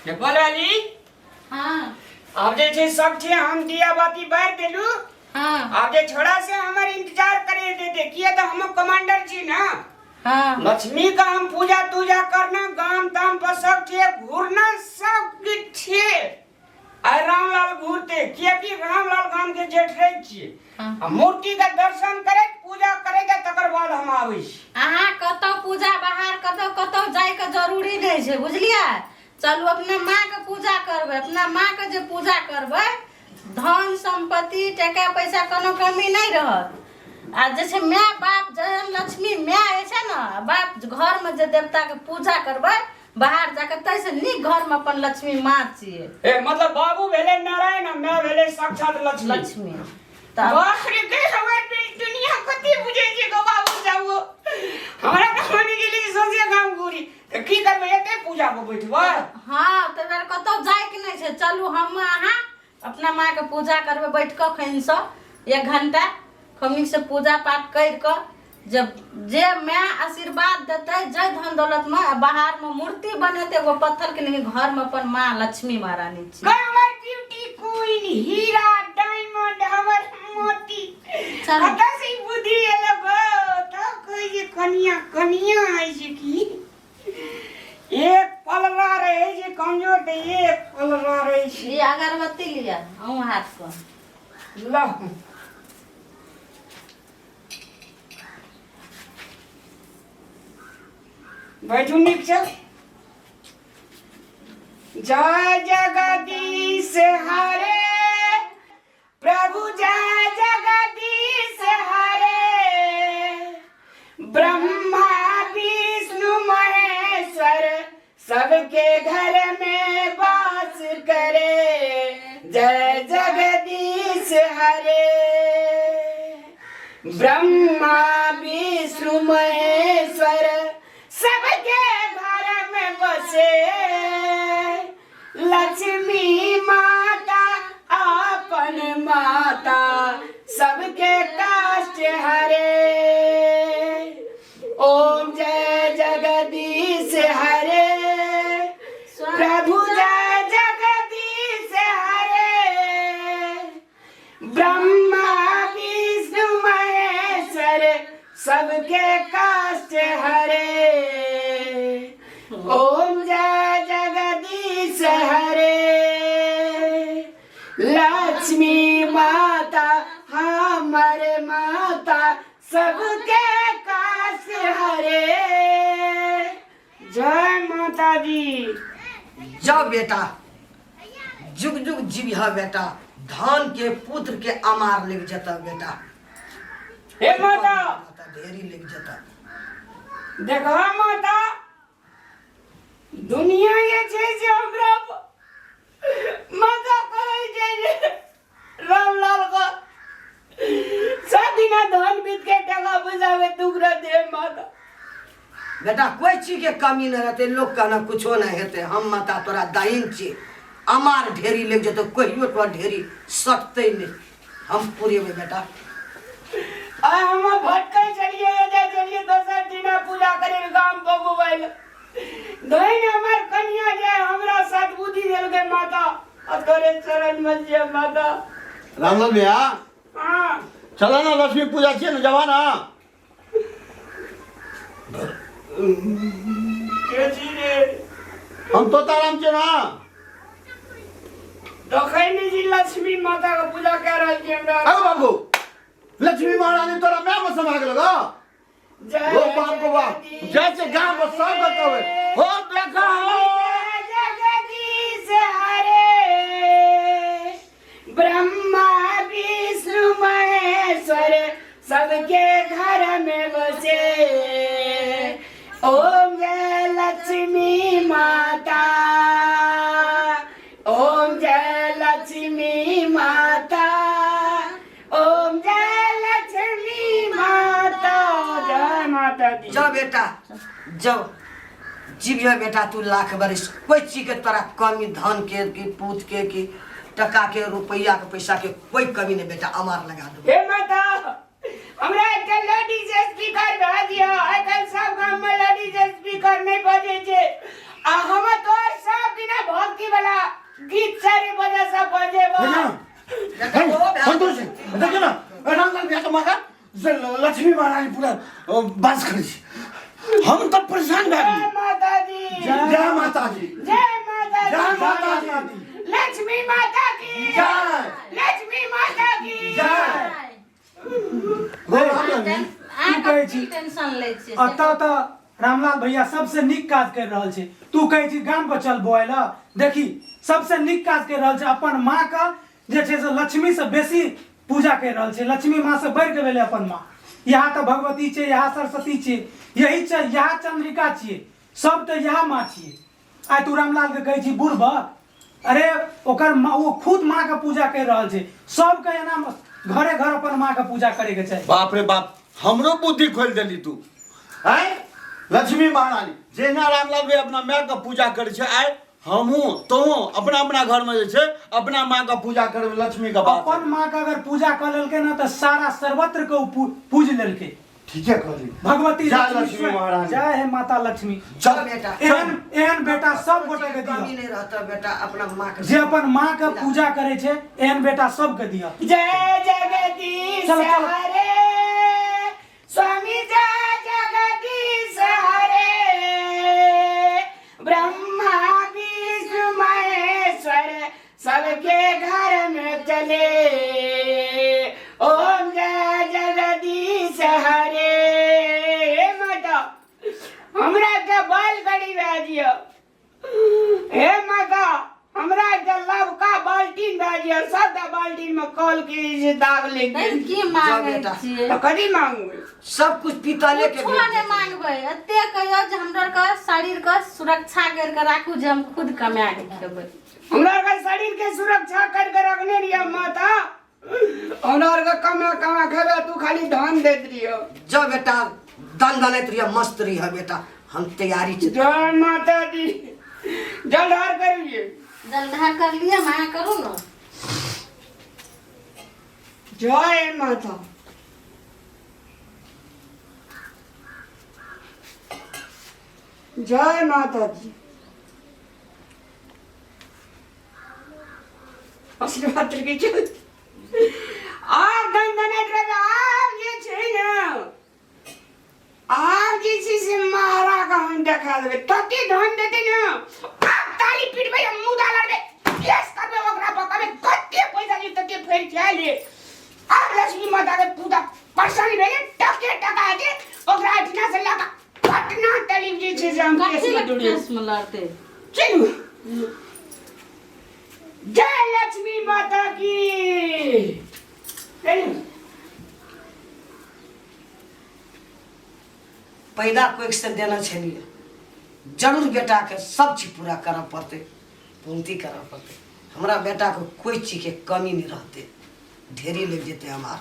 नेपाल वाली हाँ अब जे छे सब छे हम दिया बाती बार देलू। हाँ अब जे छोड़ा से हमार इंतजार करे दे देखिए तो हम कमांडर छी ना। हाँ लक्ष्मी का हम पूजा तूजा करना गांव ताम पर सब छे घूरना सब कुछ छे। आ रामलाल घूरते किया कि रामलाल गांव के जेठ रहे छे। हाँ। मूर्ति का दर्शन करे पूजा करे के तकर बाद हम आबै छी। अहाँ कतौ पूजा बाहर कतौ जाय के जरूरी नहीं है बुझलिए। चलू अपने माँ के पूजा करबे अपना माँ के जे पूजा करबे धन संपत्ति टका पैसा कोनो कमी नहीं रहत। आ जैसे माँ बाप जहन लक्ष्मी माँ है ना बाप घर में जे देवता के पूजा करबे बाहर जाकर तैसे नीक घर में अपन लक्ष्मी माँ छिए। ए मतलब बाबू भेले नारायण माँ भेले साक्षात लक्ष्मी। लक्ष्मी बाप रे के हमर दुनिया कते बुझे छी गो बाबू जाऊ। हमरा त माने गेली सोचे काम घूरी त की करबे एते पूजा को बैठबा। हाँ तो कतौ जाए के नहीं है। चलू हम अहाँ अपना माँ के पूजा करबे बैठ कर खैन से 1 घंटा खमी से पूजा पाठ कर कर जब जे माँ आशीर्वाद देते जय धन दौलत में बाहर में मूर्ति बनेते वो पत्थर के नहीं घर में अपन माँ लक्ष्मी महारानी छी। हमर ब्यूटी क्वीन हीरा डायमंड हमर मोती चल। कता से बुद्धि एलो गो त कोई जे कनिया आई छै की। एक पलरा रहे जे कमजोर त एक पलरा रहे छै। ये अगरबत्ती लिया हम हाथ को ला बैठू नीक छ। जय जगदीश हरे प्रभु जय जगदीश हरे ब्रह्मा विष्णु महेश्वर सबके घर में वास करे। जय जगदीश हरे ब्रह्मा विष्णु महेश्वर सबके घर में बसे। लक्ष्मी माता अपन माता सबके कष्ट हरे। ओम जय जगदीश हरे प्रभु जय जगदीश हरे ब्रह्मा विष्णु महेश्वर सबके कष्ट हरे। ओम जय जगदीश हरे लक्ष्मी माता हमारे माता सबके कष्ट हरे। जय माता दी। जाओ बेटा जुग जुग जीविहा बेटा धान के पुत्र के अमार लिख जता बेटा। हे माता ढेरी लिख जता। देखो माता दुनिया ये छे जे हमरा मजा करे छे जे रामलाल का सब दिना धान बीत के टका बुझावे दुगरा दे माता। बेटा कोई चीज के कमी न रहते लोग कहना कुछो नहीं हेते। हम माता तोरा दाइन छी अमार ढेरी लिख जतो कहियो तो ढेरी सकते नहीं हम पूरे में बेटा। आ हम भटके चलिए दोसर दिना पूजा करे गांव बबुआइल धइन हमर कन्या जे हमरा साथ बुद्धि देल के माता आ तोरे चरण में जे माता। रामलाल भैया हां चलो ना लक्ष्मी पूजा छिए ना जवाना। के छी रे हम तो ताराम छे ना दखैनी जी लक्ष्मी माता का पूजा कर रहल छी हमरा। अरे बाबू लक्ष्मी महारानी तोरा मैं में समा गेल गो। जय ओ बाप रे बाप जैसे गांव में सब बतावे हो देखा हो जगदीश हरे ब्रह्मा विष्णु महेश्वर सबके घर में बसे। ओम जय लक्ष्मी माता ओम जय लक्ष्मी माता ओम जय लक्ष्मी माता। जय माता दी। जाओ बेटा जाओ जीविया बेटा तू लाख बरिस कोई चीज के तोरा कमी धन के की पूत के की टका के रुपया के पैसा के कोई कमी नहीं बेटा अमार लगा दो। हे माता हमरा एकटा लेडीज स्पीकर भेज दिया। आजकल सब गांव में लेडीज स्पीकर नहीं बजे छे। आ हम तो सब दिन भक्ति वाला गीत सारे बजा सब बजे संतोष देखिए ना रामलाल भैया का मगा लक्ष्मी महारानी पूरा बास खड़ी हम तो परेशान जय भाई माता दी जय माता दी जय माता जय दी माता दी लक्ष्मी माता की जय लक्ष्मी माता की जय टेंशन ले छी अतः तो रामलाल भैया सबसे निक काज कर रहल छै। तू कहै छी गाम पर चल बोएल देखी सबसे निक काज कर रहल छै। अपन माँ का जे छै से लक्ष्मी से बेसी पूजा कर रहल छै। लक्ष्मी माँ से बढ़ के भेले अपन माँ। यहाँ तो भगवती छै, यहाँ सरस्वती छै, यही छै, यहाँ चंद्रिका छियै, सब तो यहाँ माँ छियै। आइ तू रामलाल के कहै छी बुढ़बा, अरे ओकर माँ वो खुद माँ का पूजा कर रहल छै। सबके एना घरे घर अपन माँ का पूजा करे के चाही। बाप रे बाप हमरो बुद्धि खोल देली तू हैं लक्ष्मी महारानी जेना रामलाल भाई अपना माँ का पूजा करे छे आइ हमहू तो अपना अपना घर में जे छे अपना माँ का पूजा करे लक्ष्मी का बात अपन माँ का अगर पूजा कर लेलके ना तो सारा सर्वत्र को पूज लेलके। ठीक है कहली भगवती जय लक्ष्मी लक्ष्मी महारानी जय है माता लक्ष्मी। चल बेटा एहन बेटा सब गोटे के कमी दिया नहीं रहता बेटा अपना माँ के जे अपन माँ का पूजा करे छे एहन बेटा सब के दिया। जय जगदीश चलो, चलो। हरे स्वामी जय जगदीश हरे ब्रह्मा विष्णु महेश्वर सबके घर में चले ओम जय जगदीश हरे माता हमरा के बाल गड़ी भेजियो हे माता हमरा के लबका बाल्टीन भेजियो सब बाल्टीन में कॉल की दाग ले की मांगे बेटा। छियै तो कदी मांगू सब कुछ पितले के कुछो नहीं मांगबै। एते कहियो जे हमरा के शरीर के सुरक्षा करके राखू जे हम खुद कमा के खेबै। हमरा के शरीर के सुरक्षा करके रखने रिया माता हमरा के कमा कमा खेबे तू खाली धन देत रियो। जो बेटा दन दनत रिया मस्त रिया बेटा हम तैयारी से जय माता दी जलधार करिए जलधार कर लिए मां करू न। जय माता जय माता दी आशीर्वाद के चल आप दंदनत रगा आप ये छै न आप जे छै से मारा का हम देखा देबे तते धन देते न आप ताली पीटबे मुदा लड़बे केस करबे ओकरा पकड़बे कते पैसा जे तते फेर चाले आप लक्ष्मी माता के पूजा परेशानी भेले टके टका दे ओकरा अठना से लगा पटना टेलीविजन छै जे हम केस में जुड़े केस में लड़ते चलू जय लक्ष्मी माता की चलू पैदा कोई से देना चाहिए जरूर बेटा के सब चीज पूरा करना पड़ते पूर्ति करना पड़ते। हमारा बेटा को कोई चीज के कमी नहीं रहते ढेरी लग जेते हमार